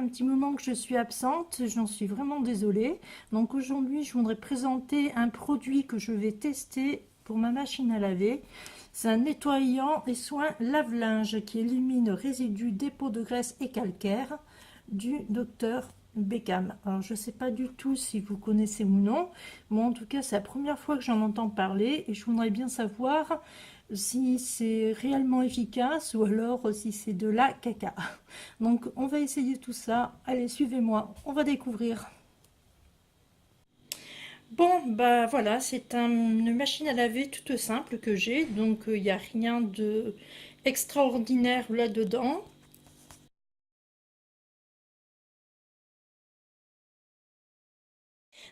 un petit moment que je suis absente, j'en suis vraiment désolée. Donc aujourd'hui, je voudrais présenter un produit que je vais tester pour ma machine à laver. C'est un nettoyant et soin lave-linge qui élimine résidus, dépôts de graisse et calcaire du docteur Beckham. Alors je ne sais pas du tout si vous connaissez ou non, mais en tout cas c'est la première fois que j'en entends parler et je voudrais bien savoir si c'est réellement efficace ou alors si c'est de la caca. Donc on va essayer tout ça. Allez, suivez-moi, on va découvrir. Bon, bah voilà, c'est une machine à laver toute simple que j'ai, donc il n'y a rien de extraordinaire là-dedans.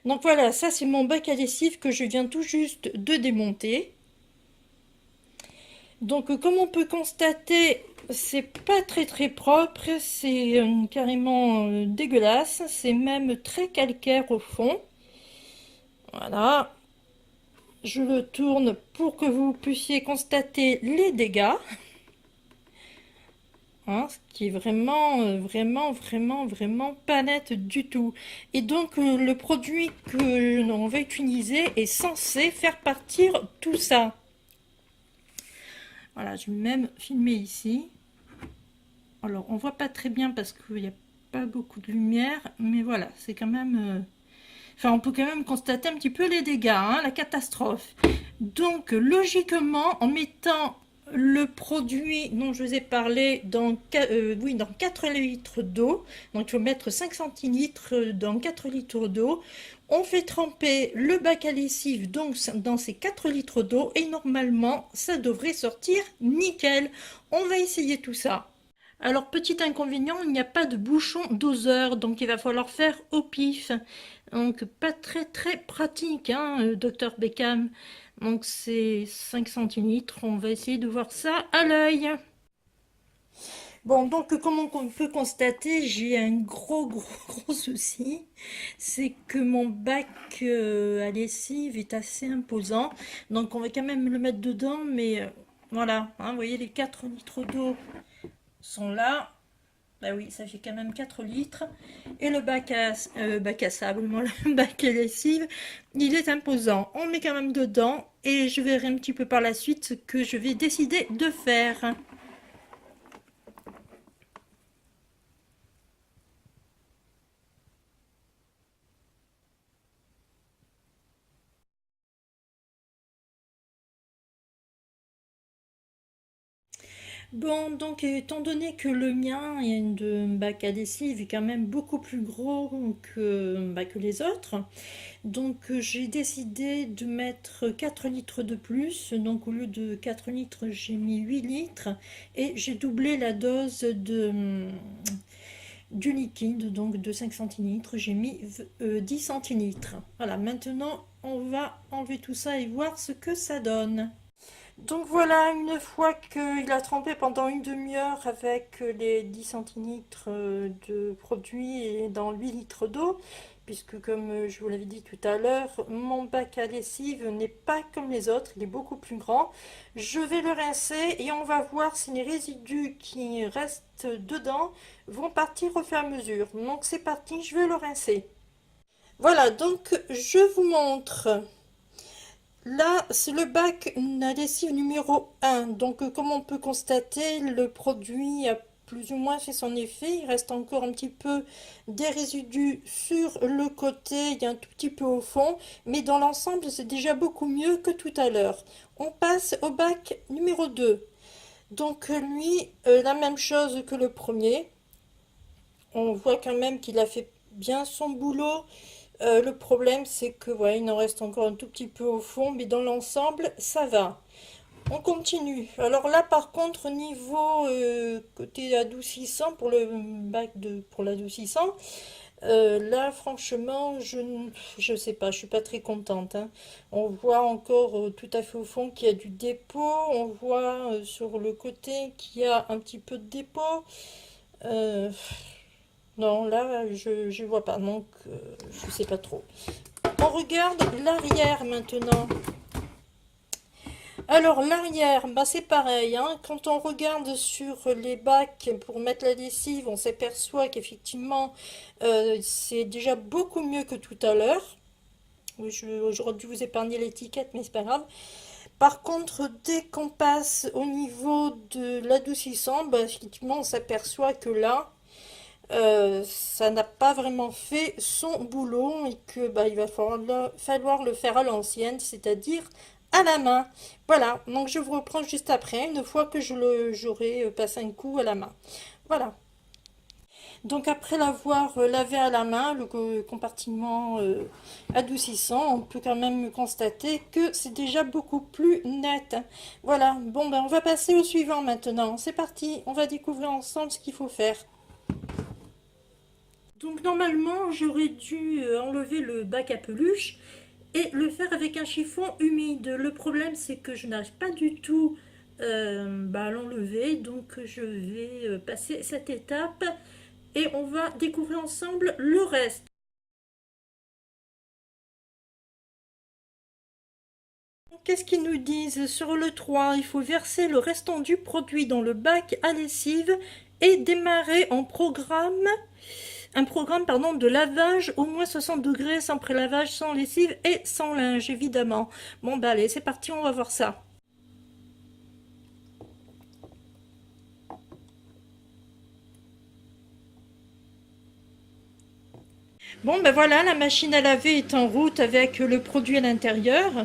Donc voilà, ça c'est mon bac à lessive que je viens tout juste de démonter. Donc comme on peut constater, c'est pas très propre, c'est carrément dégueulasse, c'est même très calcaire au fond. Voilà, je le tourne pour que vous puissiez constater les dégâts. Hein, ce qui est vraiment pas net du tout. Et donc le produit que l'on va utiliser est censé faire partir tout ça. Voilà, je vais même filmer ici. Alors on voit pas très bien parce qu'il n'y a pas beaucoup de lumière, mais voilà, c'est quand même... Enfin, on peut quand même constater un petit peu les dégâts, hein, la catastrophe. Donc, logiquement, en mettant le produit dont je vous ai parlé dans 4 litres d'eau, donc il faut mettre 5 centilitres dans 4 litres d'eau, on fait tremper le bac à lessive donc dans ces 4 litres d'eau et normalement, ça devrait sortir nickel. On va essayer tout ça. Alors, petit inconvénient, il n'y a pas de bouchon doseur, donc il va falloir faire au pif. Donc, pas très pratique, hein, Dr Beckham. Donc, c'est 5 centilitres. On va essayer de voir ça à l'œil. Bon, donc, comme on peut constater, j'ai un gros souci. C'est que mon bac à lessive est assez imposant. Donc, on va quand même le mettre dedans, mais voilà, hein, vous voyez, les 4 litres d'eau sont là. Bah oui, ça fait quand même 4 litres. Et le bac à sable, moi, le bac à lessive, il est imposant. On le met quand même dedans et je verrai un petit peu par la suite ce que je vais décider de faire. Bon, donc étant donné que le mien est de bac à lessive est quand même beaucoup plus gros que les autres, donc j'ai décidé de mettre 4 litres de plus. Donc au lieu de 4 litres, j'ai mis 8 litres et j'ai doublé la dose du liquide, donc de 5 centilitres, j'ai mis 10 centilitres. Voilà, maintenant on va enlever tout ça et voir ce que ça donne. Donc voilà, une fois qu'il a trempé pendant une demi-heure avec les 10 centilitres de produit et dans 8 litres d'eau, puisque comme je vous l'avais dit tout à l'heure, mon bac à lessive n'est pas comme les autres, il est beaucoup plus grand. Je vais le rincer et on va voir si les résidus qui restent dedans vont partir au fur et à mesure. Donc c'est parti, je vais le rincer. Voilà, donc je vous montre. Là, c'est le bac à lessive numéro 1. Donc, comme on peut constater, le produit a plus ou moins fait son effet. Il reste encore un petit peu des résidus sur le côté, il y a un tout petit peu au fond. Mais dans l'ensemble, c'est déjà beaucoup mieux que tout à l'heure. On passe au bac numéro 2. Donc, lui, la même chose que le premier. On voit quand même qu'il a fait bien son boulot. Le problème, c'est que ouais, il en reste encore un tout petit peu au fond, mais dans l'ensemble, ça va. On continue. Alors là, par contre, niveau côté adoucissant pour le bac pour l'adoucissant, là, franchement, je sais pas, je suis pas très contente, hein. On voit encore tout à fait au fond qu'il y a du dépôt. On voit sur le côté qu'il y a un petit peu de dépôt. Euh, non, là, je vois pas, donc je sais pas trop. On regarde l'arrière maintenant. Alors l'arrière, bah c'est pareil, hein. Quand on regarde sur les bacs pour mettre la lessive, on s'aperçoit qu'effectivement c'est déjà beaucoup mieux que tout à l'heure. J'aurais dû vous épargner l'étiquette, mais c'est pas grave. Par contre, dès qu'on passe au niveau de l'adoucissant, bah, effectivement, on s'aperçoit que là, ça n'a pas vraiment fait son boulot et que bah, il va falloir le faire à l'ancienne, c'est-à-dire à la main. Voilà, donc je vous reprends juste après, une fois que j'aurai passé un coup à la main. Voilà. Donc après l'avoir lavé à la main, le compartiment adoucissant, on peut quand même constater que c'est déjà beaucoup plus net. Voilà, bon ben on va passer au suivant maintenant. C'est parti, on va découvrir ensemble ce qu'il faut faire. Donc normalement j'aurais dû enlever le bac à peluche et le faire avec un chiffon humide. Le problème c'est que je n'arrive pas du tout bah, à l'enlever, donc je vais passer cette étape et on va découvrir ensemble le reste. Qu'est-ce qu'ils nous disent sur le 3? Il faut verser le restant du produit dans le bac à lessive et démarrer un programme pardon, de lavage au moins 60 degrés sans prélavage, sans lessive et sans linge évidemment. Bon bah allez, c'est parti, on va voir ça. Bon ben voilà, la machine à laver est en route avec le produit à l'intérieur.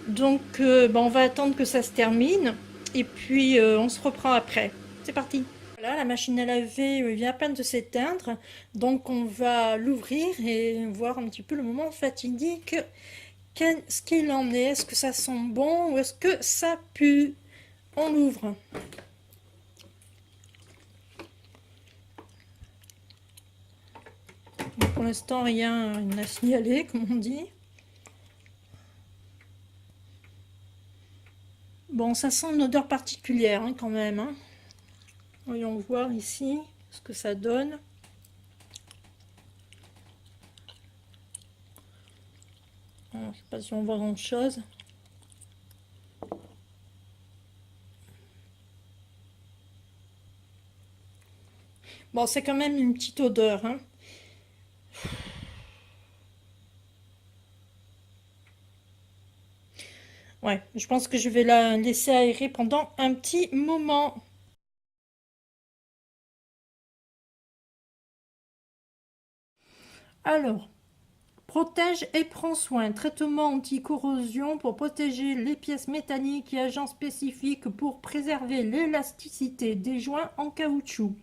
Donc ben, on va attendre que ça se termine et puis on se reprend après. C'est parti. Voilà, la machine à laver vient à peine de s'éteindre. Donc on va l'ouvrir et voir un petit peu le moment fatidique. Qu'est-ce qu'il en est? Est-ce que ça sent bon ou est-ce que ça pue? On l'ouvre. Pour l'instant, rien n'a signalé, comme on dit. Bon, ça sent une odeur particulière hein, quand même. Hein. Voyons voir ici ce que ça donne. Je ne sais pas si on voit grand chose. Bon, c'est quand même une petite odeur. Hein. Ouais, je pense que je vais la laisser aérer pendant un petit moment. Alors, protège et prends soin. Traitement anti-corrosion pour protéger les pièces métalliques et agents spécifiques pour préserver l'élasticité des joints en caoutchouc.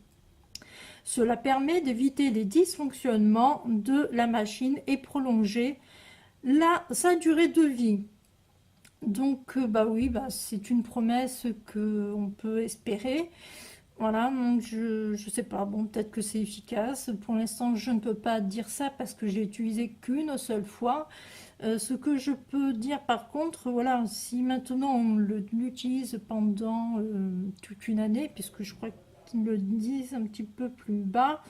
Cela permet d'éviter les dysfonctionnements de la machine et prolonger sa durée de vie. Donc, bah oui, bah, c'est une promesse que on peut espérer. Voilà, donc je sais pas, bon, peut-être que c'est efficace. Pour l'instant, je ne peux pas dire ça parce que j'ai utilisé qu'une seule fois. Ce que je peux dire par contre, voilà, si maintenant on l'utilise pendant toute une année, puisque je crois qu'ils le disent un petit peu plus bas,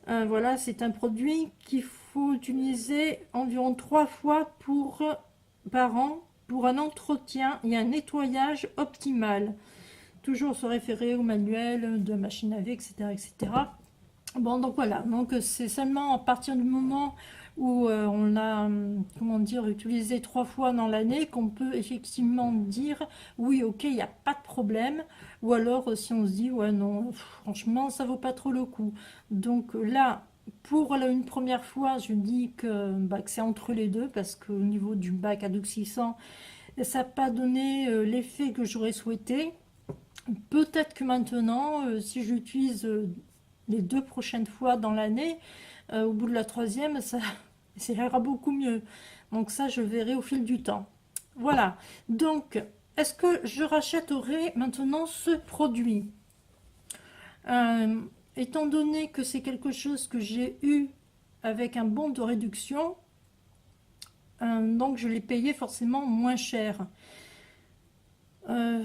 voilà, c'est un produit qu'il faut utiliser environ 3 fois par an pour un entretien et un nettoyage optimal. Toujours se référer au manuel de machine à laver, etc., etc. Bon, donc voilà, donc c'est seulement à partir du moment où on l'a, comment dire, utilisé 3 fois dans l'année qu'on peut effectivement dire oui, ok, il n'y a pas de problème, ou alors si on se dit ouais, non, franchement, ça vaut pas trop le coup. Donc là, pour une première fois, je dis bah, que c'est entre les deux parce qu'au niveau du bac adoucissant, ça n'a pas donné l'effet que j'aurais souhaité. Peut-être que maintenant, si j'utilise les 2 prochaines fois dans l'année, au bout de la troisième, ça ira beaucoup mieux. Donc ça, je verrai au fil du temps. Voilà. Donc, est-ce que je rachèterai maintenant ce produit? Euh, Étant donné que c'est quelque chose que j'ai eu avec un bon de réduction, donc je l'ai payé forcément moins cher. Euh,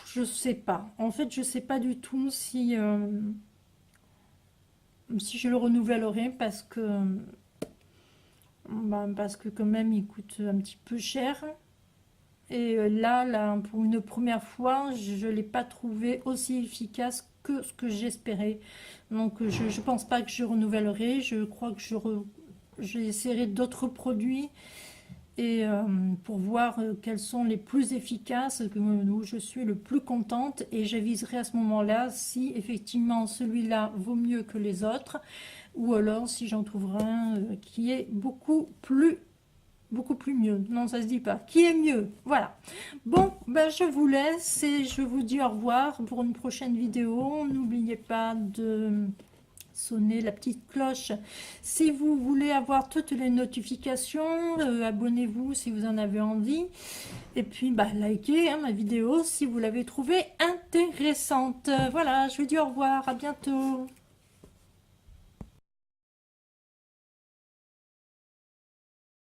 je sais pas. En fait, je sais pas du tout si je le renouvellerai parce que quand même il coûte un petit peu cher. Et là, pour une première fois, je ne l'ai pas trouvé aussi efficace que ce que j'espérais. Donc je ne pense pas que je renouvellerai. Je crois que j'essaierai d'autres produits et pour voir quels sont les plus efficaces, où je suis le plus contente, et j'aviserai à ce moment-là si effectivement celui-là vaut mieux que les autres, ou alors si j'en trouverai un qui est beaucoup plus mieux. Non, ça se dit pas. Qui est mieux? Voilà. Bon, ben je vous laisse et je vous dis au revoir pour une prochaine vidéo. N'oubliez pas de sonner la petite cloche si vous voulez avoir toutes les notifications. Abonnez-vous si vous en avez envie. Et puis, bah, likez ma vidéo si vous l'avez trouvée intéressante. Voilà, je vous dis au revoir. À bientôt.